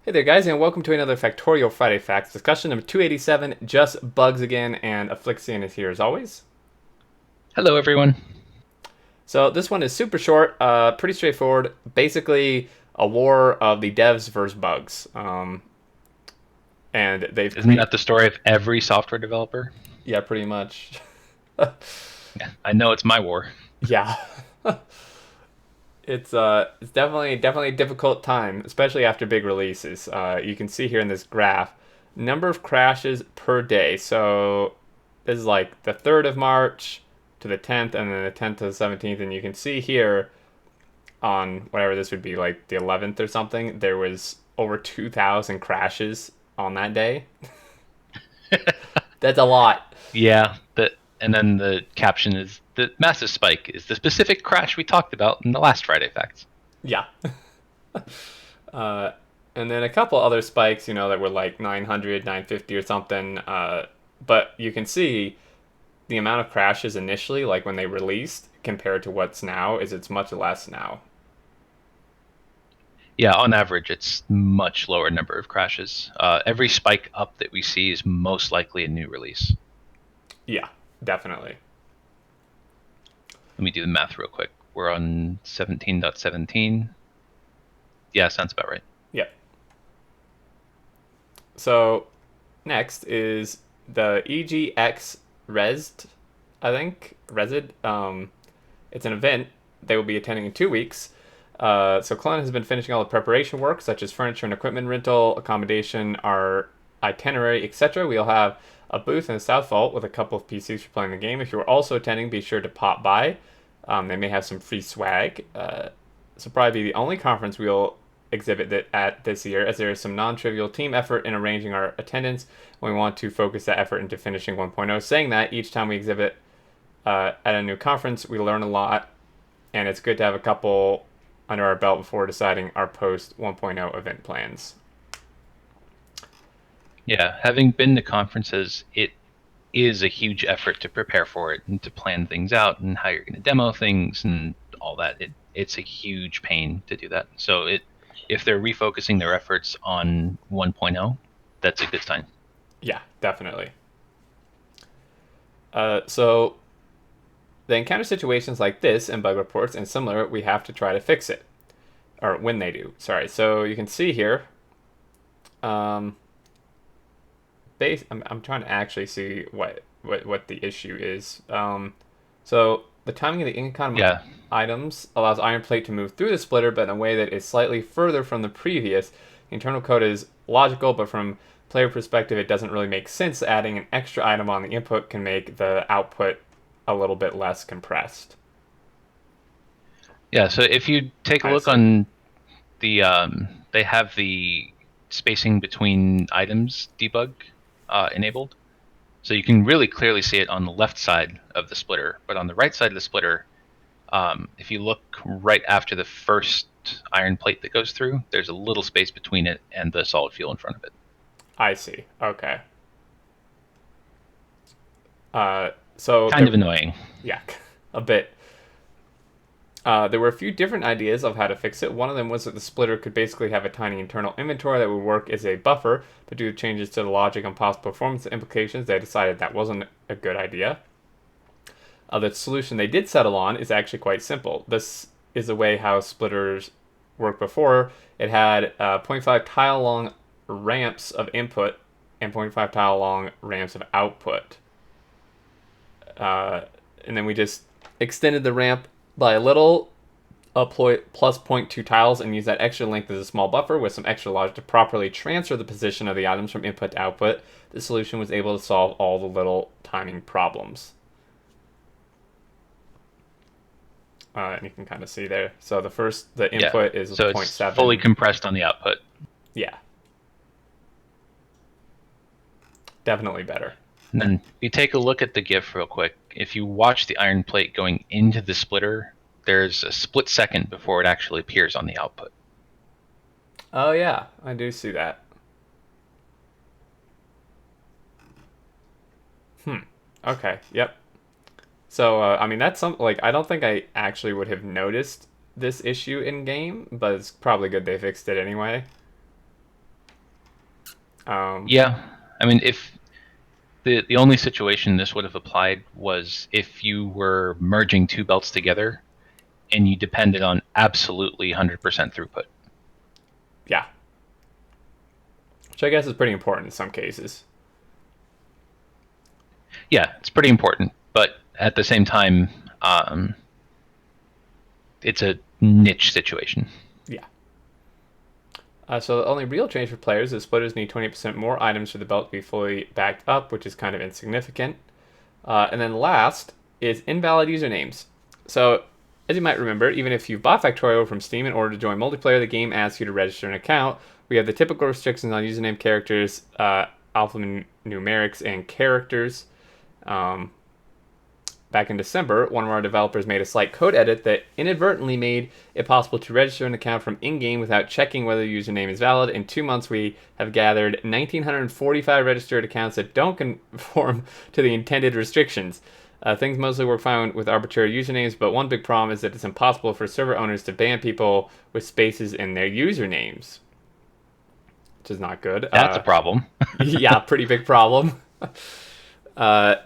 Hey there, guys, and welcome to another Factorio Friday Facts discussion number 287. Just bugs again, and Afflixion is here as always. Hello, everyone. So this one is super short, pretty straightforward. Basically, a war of the devs versus bugs. And they've Isn't created, that the story of every software developer? yeah, pretty much, Yeah, I know it's my war. yeah. It's definitely a difficult time, especially after big releases. You can see here in this graph, number of crashes per day. So this is like the 3rd of March to the 10th, and then the 10th to the 17th, and you can see here on whatever this would be, like the 11th or something, there was over 2,000 crashes on that day. That's a lot. Yeah, and then the caption is the massive spike is the specific crash we talked about in the last Friday Facts. Yeah. Uh, and then a couple other spikes, that were like 900, 950 or something. But you can see the amount of crashes initially, like when they released, compared to what's now, is it's much less now. Yeah, on average, it's much lower number of crashes. Every spike up that we see is most likely a new release. Yeah, definitely. Let me do the math real quick. We're on 17.17. Yeah, sounds about right. Yep. So next is the EGX Resd, I think. Resid. It's an event they will be attending in 2 weeks. So Clone has been finishing all the preparation work, such as furniture and equipment rental, accommodation, our itinerary, etc. We'll have a booth in the South Vault with a couple of PCs for playing the game. If you're also attending, be sure to pop by. They may have some free swag. This will probably be the only conference we'll exhibit that at this year, as there is some non-trivial team effort in arranging our attendance. We want to focus that effort into finishing 1.0. Saying that, each time we exhibit at a new conference, we learn a lot, and it's good to have a couple under our belt before deciding our post 1.0 event plans. Yeah, having been to conferences, it is a huge effort to prepare for it and to plan things out and how you're going to demo things and all that. It's a huge pain to do that. So if they're refocusing their efforts on 1.0, that's a good sign. Yeah, definitely. So they encounter situations like this in bug reports and similar, we have to try to fix it. Or when they do, sorry. So you can see here, um, I'm trying to actually see what the issue is. So the timing of the income Yeah, items allows Iron Plate to move through the splitter, but in a way that is slightly further from the previous. The internal code is logical, but from player perspective, it doesn't really make sense. Adding an extra item on the input can make the output a little bit less compressed. yeah. So if you take a I look see. on they have the spacing between items debug enabled. So you can really clearly see it on the left side of the splitter, but on the right side of the splitter, if you look right after the first iron plate that goes through, there's a little space between it and the solid fuel in front of it. I see. Okay. So Kind there, of annoying. yeah, a bit. There were a few different ideas of how to fix it. One of them was that the splitter could basically have a tiny internal inventory that would work as a buffer, but due to changes to the logic and possible performance implications, they decided that wasn't a good idea. The solution they did settle on is actually quite simple. This is the way how splitters worked before. It had zero point 0.5 tile long ramps of input and zero point 0.5 tile long ramps of output. Uh, and then we just extended the ramp by a little, plus zero point 0.2 tiles, and use that extra length as a small buffer with some extra logic to properly transfer the position of the items from input to output. The solution was able to solve all the little timing problems. And you can kind of see there. So the Yeah. input is zero So point it's fully 0.7. compressed on the output. Yeah, definitely better. And then if you take a look at the GIF real quick, if you watch the iron plate going into the splitter, there's a split second before it actually appears on the output. Oh yeah, I do see that. Hmm. Okay. Yep. So I mean that's some like I don't think I actually would have noticed this issue in game, but it's probably good they fixed it anyway. Yeah, I mean, if the only situation this would have applied was if you were merging two belts together and you depended on absolutely 100% throughput. Yeah, which I guess is pretty important in some cases. Yeah, it's pretty important, but at the same time, um, it's a niche situation. Yeah. So the only real change for players is splitters need 20% more items for the belt to be fully backed up, which is kind of insignificant. And then last is invalid usernames. So, as you might remember, even if you've bought Factorio from Steam in order to join multiplayer, the game asks you to register an account. We have the typical restrictions on username characters, alphanumerics, and characters. Um, Back in December, one of our developers made a slight code edit that inadvertently made it possible to register an account from in-game without checking whether the username is valid. In 2 months, we have gathered 1,945 registered accounts that don't conform to the intended restrictions. Things mostly work fine with arbitrary usernames, but one big problem is that it's impossible for server owners to ban people with spaces in their usernames, which is not good. That's a problem. Yeah, pretty big problem. Uh,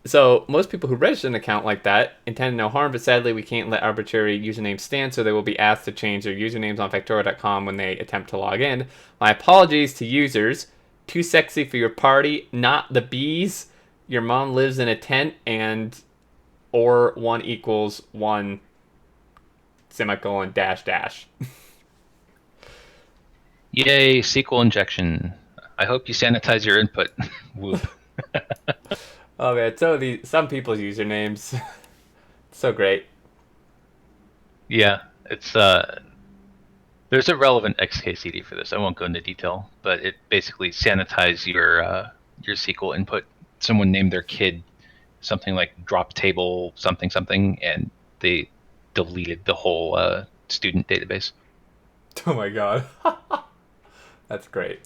so most people who register an account like that intend no harm, but sadly we can't let arbitrary usernames stand, so they will be asked to change their usernames on Factorio.com when they attempt to log in. My apologies to users. Too sexy for your party, not the bees. Your mom lives in a tent, and or 1 equals 1 semicolon dash dash. Yay, SQL injection. I hope you sanitize your input. Whoop. Oh man, some people's usernames. So great. Yeah, it's there's a relevant XKCD for this. I won't go into detail, but it basically sanitizes your SQL input. Someone named their kid something like drop table something something, and they deleted the whole student database. Oh my god. That's great.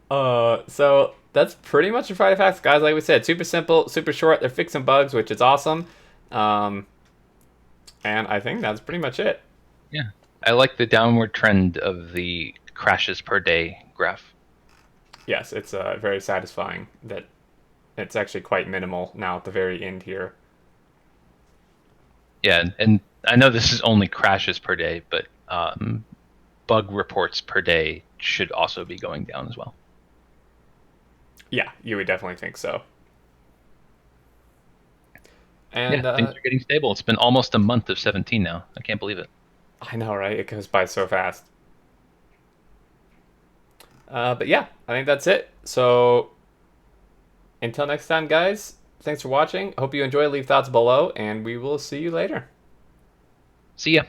So that's pretty much the Friday Facts, guys. Like we said, super simple, super short. They're fixing bugs, which is awesome. Um, and I think that's pretty much it. Yeah, I like the downward trend of the crashes per day graph. Yes, it's very satisfying that it's actually quite minimal now at the very end here. Yeah, and I know this is only crashes per day, but bug reports per day should also be going down as well. Yeah, you would definitely think so. Yeah, And things are getting stable. It's been almost a month of 17 now. I can't believe it. I know, right? It goes by so fast. But yeah, I think that's it. So until next time, guys, thanks for watching. Hope you enjoy. Leave thoughts below, and we will see you later. See ya.